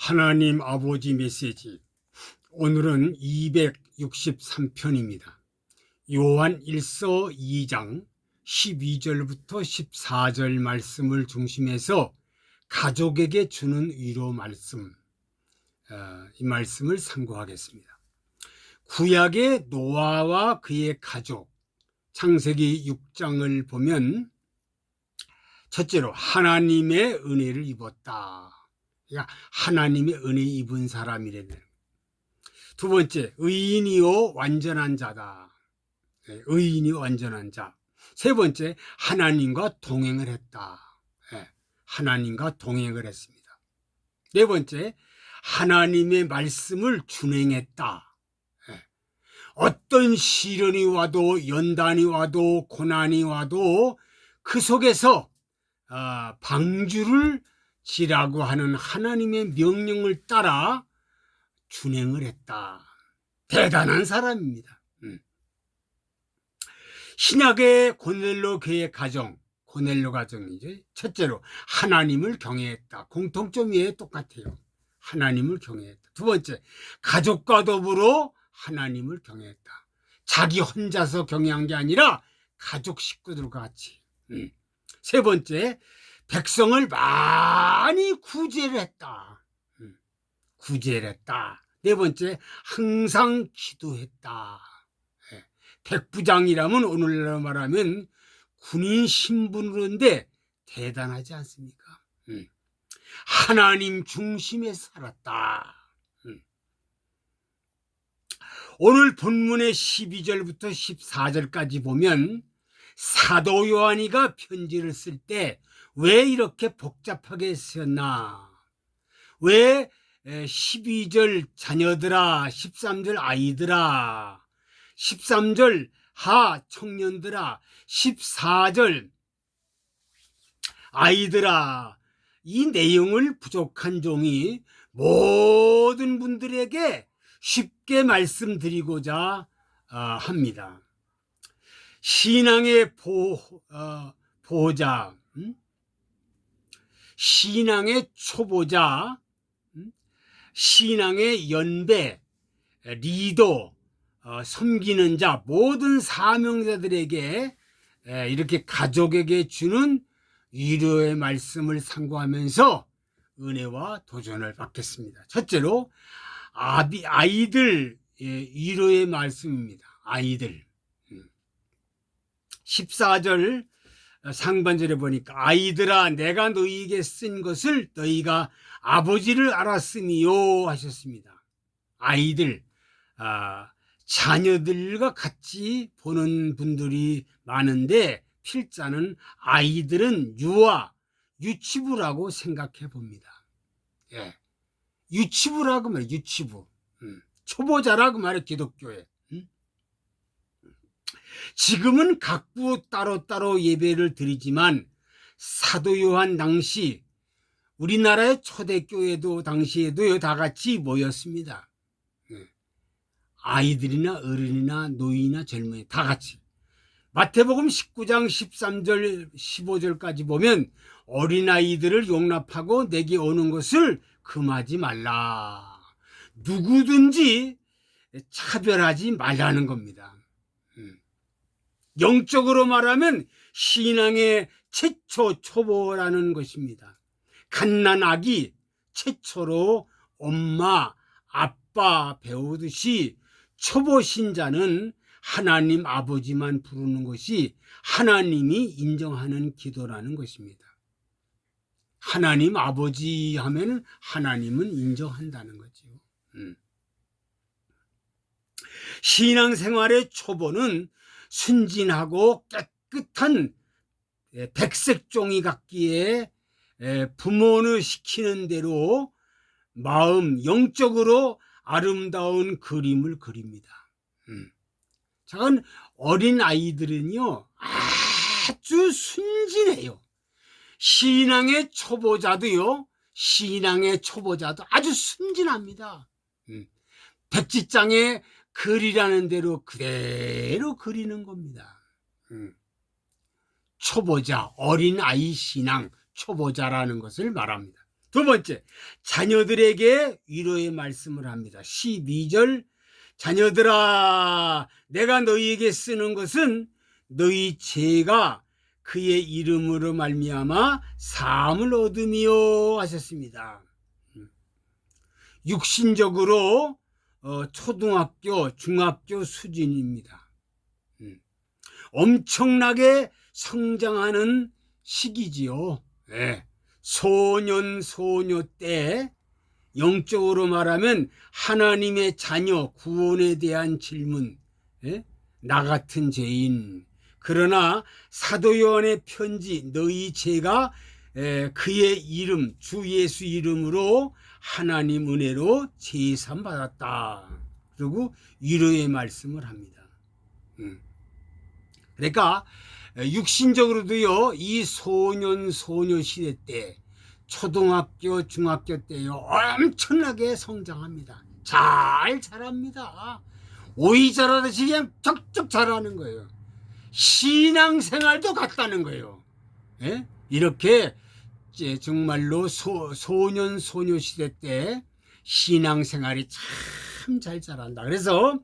하나님 아버지 메시지. 오늘은 263편입니다. 요한 1서 2장 12절부터 14절 말씀을 중심해서 가족에게 주는 위로 말씀, 이 말씀을 상고하겠습니다. 구약의 노아와 그의 가족, 창세기 6장을 보면 첫째로 하나님의 은혜를 입었다. 그러니까 하나님의 은혜 입은 사람이라면. 두 번째, 의인이요 완전한 자다. 의인이 완전한 자. 세 번째, 하나님과 동행을 했다. 하나님과 동행을 했습니다. 네 번째, 하나님의 말씀을 준행했다. 어떤 시련이 와도, 연단이 와도, 고난이 와도 그 속에서 방주를 지라고 하는 하나님의 명령을 따라 준행을 했다. 대단한 사람입니다. 신약의 고넬료 교회 가정, 고넬료 가정이죠. 첫째로 하나님을 경외했다. 공통점이 똑같아요. 하나님을 경외했다. 두 번째, 가족과 더불어 하나님을 경외했다. 자기 혼자서 경외한 게 아니라 가족 식구들과 같이. 세 번째, 백성을 많이 구제를 했다. 구제를 했다. 네 번째, 항상 기도했다. 백부장이라면 오늘날로 말하면 군인 신분으로인데 대단하지 않습니까? 하나님 중심에 살았다. 오늘 본문의 12절부터 14절까지 보면 사도 요한이가 편지를 쓸 때 왜 이렇게 복잡하게 쓰였나? 왜 12절 자녀들아, 13절 아이들아, 13절 하 청년들아, 14절 아이들아, 이 내용을 부족한 종이 모든 분들에게 쉽게 말씀드리고자 합니다. 신앙의 보호자, 신앙의 초보자, 신앙의 연배, 리더, 섬기는 자, 모든 사명자들에게 이렇게 가족에게 주는 위로의 말씀을 상고하면서 은혜와 도전을 받겠습니다. 첫째로 아이들 위로의 말씀입니다. 아이들. 14절 상반절에 보니까 아이들아 내가 너희에게 쓴 것을 너희가 아버지를 알았으니요 하셨습니다. 아이들, 자녀들과 같이 보는 분들이 많은데 필자는 아이들은 유치부라고 생각해 봅니다. 유치부라고 말해. 유치부. 초보자라고 말해. 기독교에. 지금은 각부 따로따로 예배를 드리지만 사도 요한 당시 우리나라의 초대교회도 당시에도 다 같이 모였습니다. 아이들이나 어른이나 노인이나 젊은이 다 같이. 마태복음 19장 13절 15절까지 보면 어린아이들을 용납하고 내게 오는 것을 금하지 말라. 누구든지 차별하지 말라는 겁니다. 영적으로 말하면 신앙의 최초 초보라는 것입니다. 갓난아기 최초로 엄마, 아빠 배우듯이 초보 신자는 하나님 아버지만 부르는 것이 하나님이 인정하는 기도라는 것입니다. 하나님 아버지 하면 하나님은 인정한다는 거죠. 신앙생활의 초보는 순진하고 깨끗한 백색 종이 같기에 부모는 시키는 대로 마음 영적으로 아름다운 그림을 그립니다. 작은 어린 아이들은요 아주 순진해요. 신앙의 초보자도 아주 순진합니다. 백지장에 그리라는 대로 그대로 그리는 겁니다. 초보자, 어린아이 신앙, 초보자라는 것을 말합니다. 두 번째, 자녀들에게 위로의 말씀을 합니다. 12절, 자녀들아, 내가 너희에게 쓰는 것은 너희 죄가 그의 이름으로 말미암아 사함을 얻음이요 하셨습니다. 육신적으로 초등학교, 중학교 수준입니다. 엄청나게 성장하는 시기지요. 네. 소년, 소녀 때 영적으로 말하면 하나님의 자녀, 구원에 대한 질문, 나 같은 죄인. 그러나 사도 요한의 편지, 너희 죄가 그의 이름, 주 예수 이름으로 하나님 은혜로 제삼 받았다. 그리고 위로의 말씀을 합니다. 그러니까 육신적으로도요, 이 소년, 소녀 시대 때, 초등학교, 중학교 때요, 엄청나게 성장합니다. 잘 자랍니다. 오이 자라듯이 그냥 쩍쩍 자라는 거예요. 신앙생활도 같다는 거예요. 예? 이렇게 정말로 소년, 소녀 시대 때 신앙생활이 참 잘 자란다. 그래서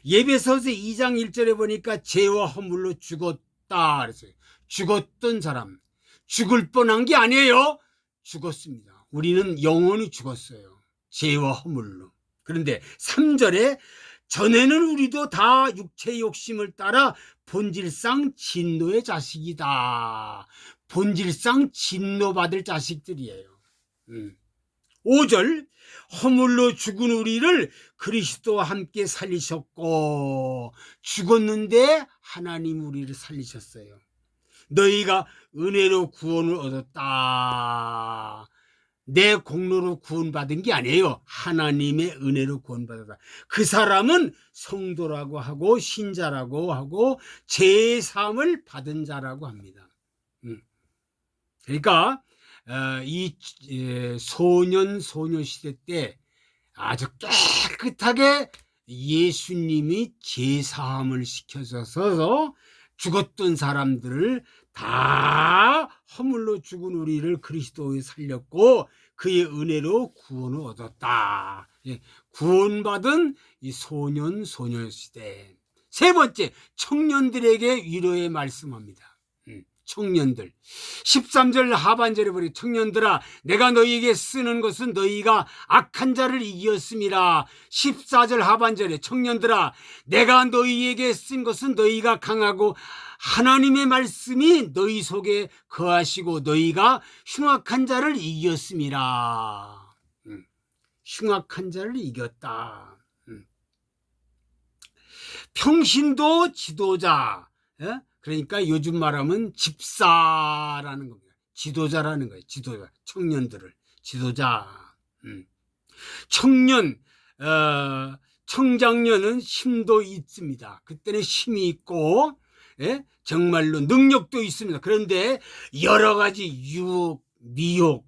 예배서서 2장 1절에 보니까 죄와 허물로 죽었다 그랬어요. 죽었던 사람, 죽을 뻔한 게 아니에요. 죽었습니다. 우리는 영원히 죽었어요. 죄와 허물로. 그런데 3절에 전에는 우리도 다 육체의 욕심을 따라 본질상 진노의 자식이다. 본질상 진노받을 자식들이에요. 5절, 허물로 죽은 우리를 그리스도와 함께 살리셨고, 죽었는데 하나님 우리를 살리셨어요. 너희가 은혜로 구원을 얻었다. 내 공로로 구원받은 게 아니에요. 하나님의 은혜로 구원받았다. 그 사람은 성도라고 하고 신자라고 하고 제사함을 받은 자라고 합니다. 그러니까 이 소년 소녀 시대 때 아주 깨끗하게 예수님이 제사함을 시켜줘서 죽었던 사람들을 다 허물로 죽은 우리를 그리스도에 살렸고 그의 은혜로 구원을 얻었다. 구원받은 이 소년 소녀 시대. 세 번째, 청년들에게 위로의 말씀합니다. 청년들 13절 하반절에 보니 청년들아 내가 너희에게 쓰는 것은 너희가 악한 자를 이기었음이라. 14절 하반절에 청년들아 내가 너희에게 쓴 것은 너희가 강하고 하나님의 말씀이 너희 속에 거하시고 너희가 흉악한 자를 이기었음이라. 흉악한 자를 이겼다. 평신도 지도자, 그러니까 요즘 말하면 집사라는 겁니다. 지도자라는 거예요. 지도자, 청년들을 지도자. 청년, 청장년은 힘도 있습니다. 그때는 힘이 있고 정말로 능력도 있습니다. 그런데 여러 가지 유혹, 미혹,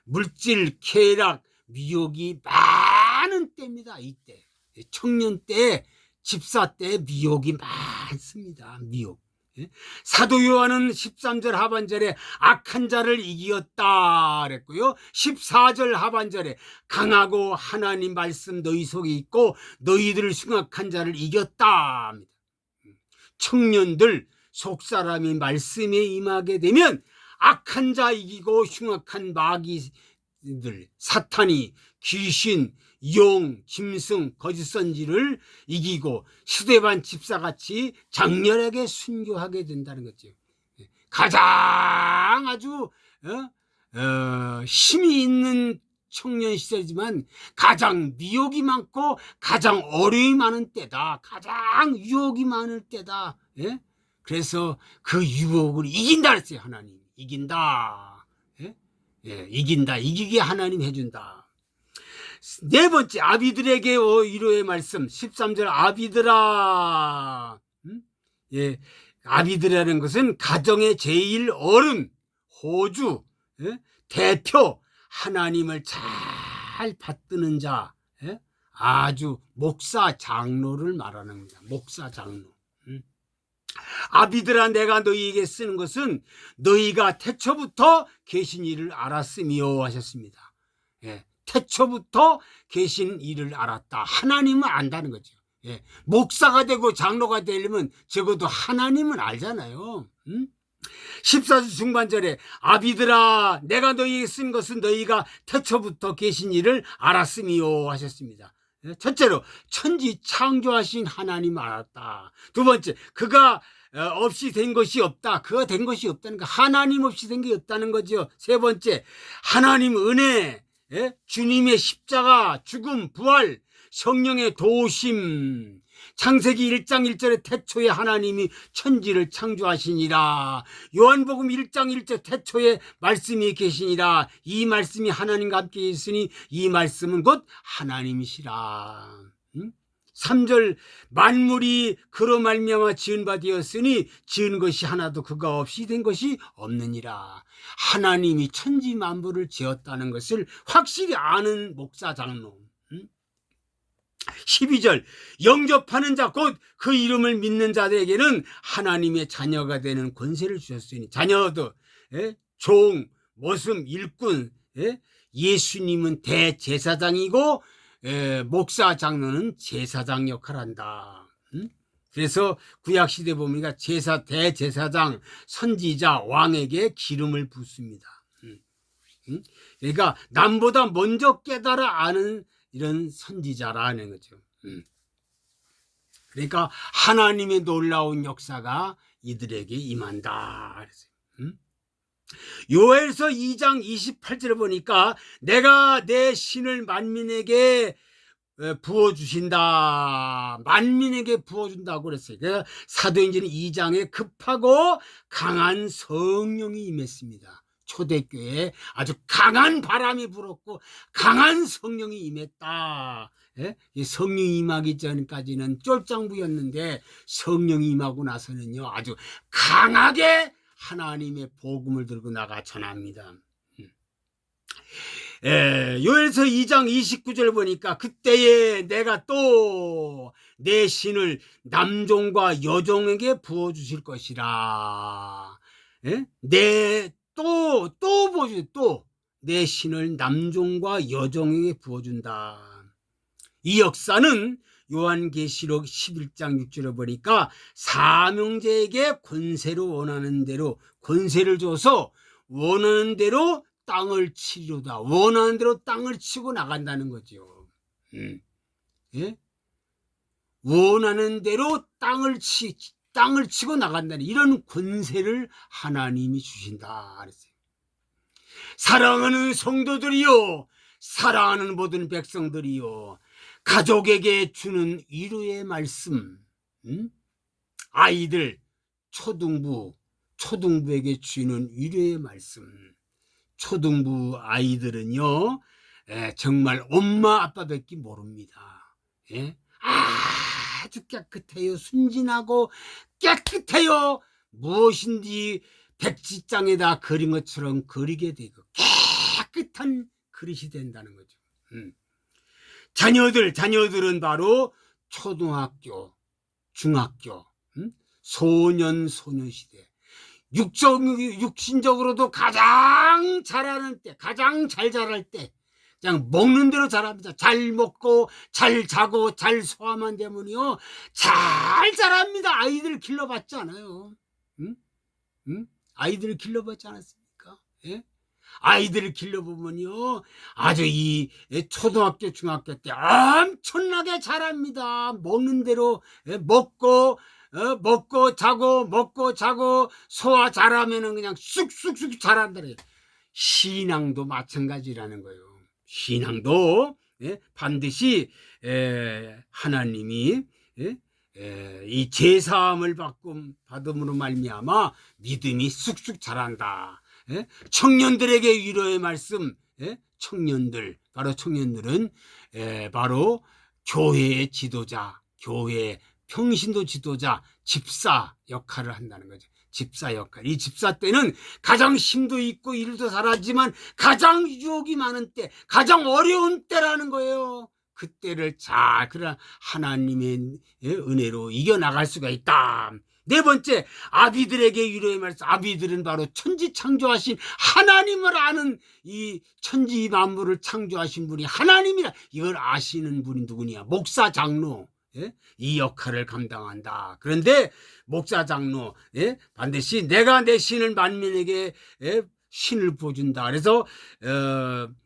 물질, 쾌락, 미혹이 많은 때입니다. 이때 청년 때, 집사 때 미혹이 많습니다. 미혹. 사도 요한은 13절 하반절에 악한 자를 이기었다 그랬고요. 14절 하반절에 강하고 하나님 말씀 너희 속에 있고 너희들 흉악한 자를 이겼다. 청년들 속사람이 말씀에 임하게 되면 악한 자 이기고 흉악한 마귀들, 사탄이, 귀신, 용, 짐승, 거짓 선지를 이기고 스데반 집사같이 장렬하게 순교하게 된다는 거죠. 가장 아주 힘이 있는 청년 시대지만 가장 미혹이 많고 가장 어려움이 많은 때다. 가장 유혹이 많을 때다. 그래서 그 유혹을 이긴다 그랬어요. 하나님 이긴다. 이긴다. 이기게 하나님 해준다. 네 번째, 아비들에게 위로의 말씀 13절 아비들아. 아비들이라는 것은 가정의 제일 어른, 호주, 대표, 하나님을 잘 받드는 자, 아주 목사, 장로를 말하는 겁니다. 목사, 장로. 아비들아 내가 너희에게 쓰는 것은 너희가 태초부터 계신 이를 알았으며 하셨습니다. 태초부터 계신 이를 알았다. 하나님은 안다는 거죠. 목사가 되고 장로가 되려면 적어도 하나님은 알잖아요. 14주 중반절에 아비들아 내가 너희에게 쓴 것은 너희가 태초부터 계신 이를 알았음이요 하셨습니다. 첫째로 천지 창조하신 하나님 알았다. 두 번째, 그가 없이 된 것이 없다. 그가 된 것이 없다는 거, 하나님 없이 된 게 없다는 거죠. 세 번째, 하나님 은혜, 주님의 십자가, 죽음, 부활, 성령의 도우심. 창세기 1장 1절에 태초에 하나님이 천지를 창조하시니라. 요한복음 1장 1절 태초에 말씀이 계시니라. 이 말씀이 하나님과 함께 있으니 이 말씀은 곧 하나님이시라. 3절 만물이 그로 말미암아 지은 바 되었으니 지은 것이 하나도 그가 없이 된 것이 없느니라. 하나님이 천지 만물을 지었다는 것을 확실히 아는 목사 장로. 12절 영접하는 자 곧 그 이름을 믿는 자들에게는 하나님의 자녀가 되는 권세를 주셨으니, 자녀도 종, 모습, 일꾼, 예수님은 대제사장이고 목사 장로는 제사장 역할을 한다. 그래서 구약시대 보니까 대제사장, 선지자, 왕에게 기름을 붓습니다. 그러니까 남보다 먼저 깨달아 아는 이런 선지자라는 거죠. 그러니까 하나님의 놀라운 역사가 이들에게 임한다. 그랬어요. 요엘서 2장 28절에 보니까 내가 내 신을 만민에게 부어주신다. 만민에게 부어준다고 그랬어요. 그래서 사도행전 2장에 급하고 강한 성령이 임했습니다. 초대교회에 아주 강한 바람이 불었고 강한 성령이 임했다. 성령이 임하기 전까지는 쫄짱부였는데 성령이 임하고 나서는요 아주 강하게 하나님의 복음을 들고 나가 전합니다. 요엘서 2장 29절 보니까 그때에 내가 또 내 신을 남종과 여종에게 부어주실 것이라. 또 내 신을 남종과 여종에게 부어준다. 이 역사는 요한계시록 11장 6절에 보니까 사명제에게 권세를 원하는 대로 권세를 줘서 원하는 대로 땅을 치료다. 원하는 대로 땅을 치고 나간다는 거죠. 원하는 대로 땅을 치고 나간다는 이런 권세를 하나님이 주신다 그랬어요. 사랑하는 성도들이요, 사랑하는 모든 백성들이요, 가족에게 주는 위로의 말씀. 아이들 초등부에게 주는 위로의 말씀. 초등부 아이들은요 정말 엄마 아빠밖에 모릅니다. 아주 깨끗해요. 순진하고 깨끗해요. 무엇인지 백지장에다 그린 것처럼 그리게 되고 깨끗한 그릇이 된다는 거죠. 자녀들은 바로 초등학교, 중학교, 소년시대, 육신적으로도 가장 잘하는 때, 가장 잘 자랄 때, 그냥 먹는 대로 자랍니다. 잘 먹고 잘 자고 잘 소화만 되면요 잘 자랍니다. 아이들 길러봤지 않아요? 아이들을 길러봤지 않았습니까? 아이들을 길러보면요 아주 이 초등학교 중학교 때 엄청나게 자랍니다. 먹는 대로 먹고 자고 소화 잘하면은 그냥 쑥쑥쑥 자란다. 신앙도 마찬가지라는 거예요. 신앙도 반드시 하나님이 이 제사함을 받음으로 말미암아 믿음이 쑥쑥 자란다. 청년들에게 위로의 말씀. 청년들은 바로 교회의 지도자, 교회 평신도 지도자, 집사 역할을 한다는 거죠. 집사 역할. 이 집사 때는 가장 힘도 있고 일도 잘하지만 가장 유혹이 많은 때, 가장 어려운 때라는 거예요. 그때를 그러나 하나님의 은혜로 이겨나갈 수가 있다. 네 번째, 아비들에게 위로의 말씀. 아비들은 바로 천지 창조하신 하나님을 아는, 이 천지 만물을 창조하신 분이 하나님이라 이걸 아시는 분이 누구냐? 목사 장로. 예? 이 역할을 감당한다. 그런데 목사 장로, 예? 반드시 내가 내 신을 만민에게, 예? 신을 보여준다. 그래서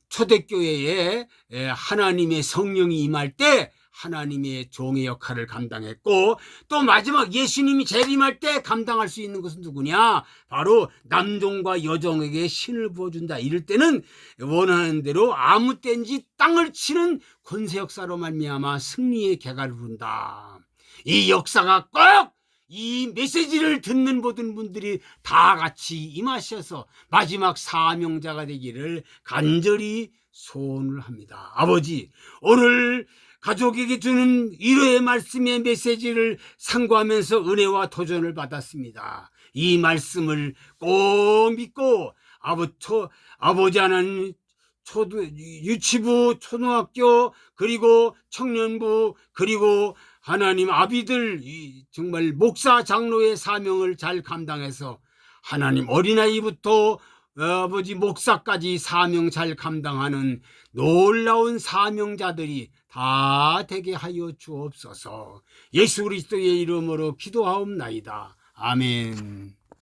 초대교회에 하나님의 성령이 임할 때 하나님의 종의 역할을 감당했고, 또 마지막 예수님이 재림할 때 감당할 수 있는 것은 누구냐? 바로 남종과 여종에게 신을 부어준다. 이럴 때는 원하는 대로 아무 때인지 땅을 치는 권세 역사로 말미암아 승리의 개가를 부른다. 이 역사가 꼭 이 메시지를 듣는 모든 분들이 다 같이 임하셔서 마지막 사명자가 되기를 간절히 소원을 합니다. 아버지, 오늘 가족에게 주는 위로의 말씀의 메시지를 상고하면서 은혜와 도전을 받았습니다. 이 말씀을 꼭 믿고 아버지 하나님, 유치부, 초등학교, 그리고 청년부, 그리고 하나님 아비들, 정말 목사 장로의 사명을 잘 감당해서 하나님 어린아이부터 아버지 목사까지 사명 잘 감당하는 놀라운 사명자들이 다 되게 하여 주옵소서. 예수 그리스도의 이름으로 기도하옵나이다. 아멘.